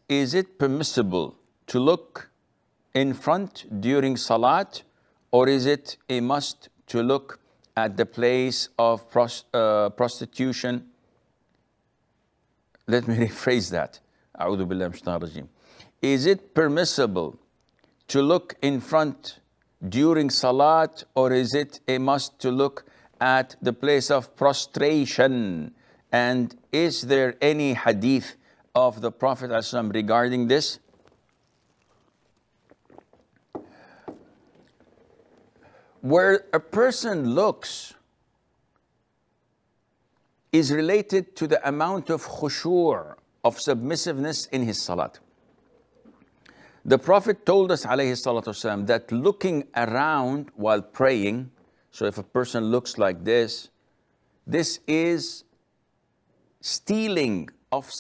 Is it permissible to look in front during Salat, or is it a must to look at the place of prostitution? Let me rephrase that. أعوذ بالله من الشيطان الرجيم. Is it permissible to look in front during Salat, or is it a must to look at the place of prostration? And is there any hadith of the Prophet ﷺ regarding this? Where a person looks is related to the amount of khushu', of submissiveness in his salat. The Prophet told us, alayhi salatu wasalam, that looking around while praying, so if a person looks like this is stealing of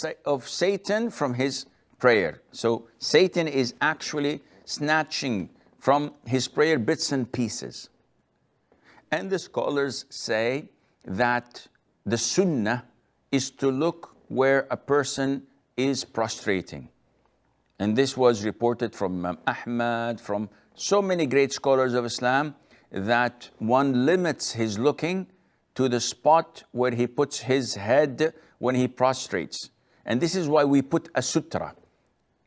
Satan from his prayer. So Satan is actually snatching from his prayer bits and pieces. And the scholars say that the sunnah is to look where a person is prostrating. And this was reported from Imam Ahmad, from so many great scholars of Islam, that one limits his looking to the spot where he puts his head when he prostrates. And this is why we put a sutra.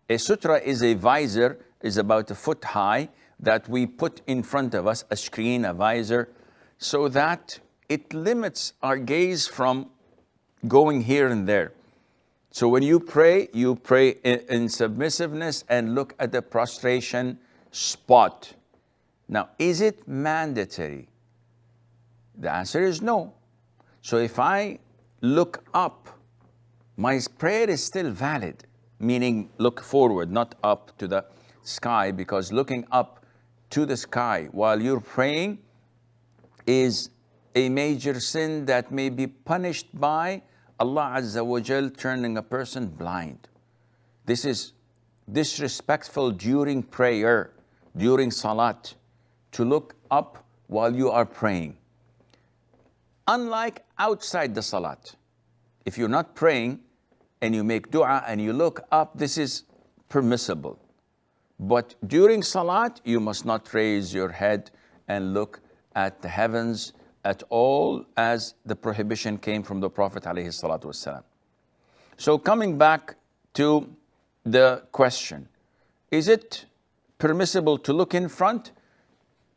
A sutra is a visor, is about a foot high, that we put in front of us, a screen, a visor, so that it limits our gaze from going here and there. So when you pray in submissiveness and look at the prostration spot. Now, is it mandatory? The answer is no. So if I look up, my prayer is still valid, meaning look forward, not up to the sky, because looking up to the sky while you're praying is a major sin that may be punished by Allah Azza wa Jal turning a person blind. This is disrespectful during prayer, during Salat, to look up while you are praying. Unlike outside the Salat. If you're not praying and you make dua and you look up, this is permissible. But during Salat, you must not raise your head and look at the heavens at all, as the prohibition came from the Prophet ﷺ. So coming back to the question, is it permissible to look in front?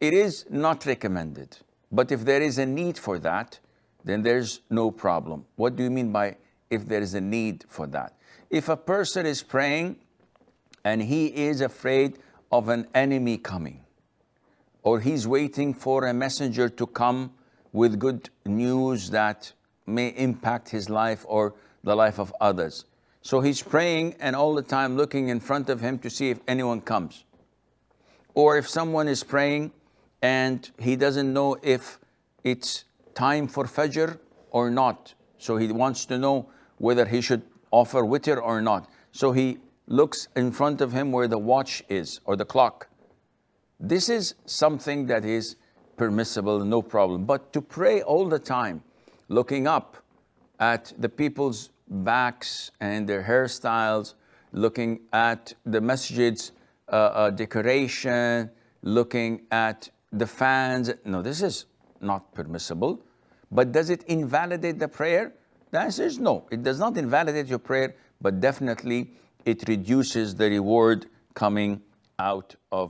It is not recommended. But if there is a need for that, then there's no problem. What do you mean by if there is a need for that? If a person is praying and he is afraid of an enemy coming, or he's waiting for a messenger to come with good news that may impact his life or the life of others. So he's praying and all the time looking in front of him to see if anyone comes. Or if someone is praying and he doesn't know if it's time for Fajr or not. So he wants to know whether he should offer witr or not. So he looks in front of him where the watch is or the clock. This is something that is permissible, no problem. But to pray all the time, looking up at the people's backs and their hairstyles, looking at the masjid's decoration, looking at the fans, no, this is not permissible. But does it invalidate the prayer? The answer is no. It does not invalidate your prayer, but definitely it reduces the reward coming out of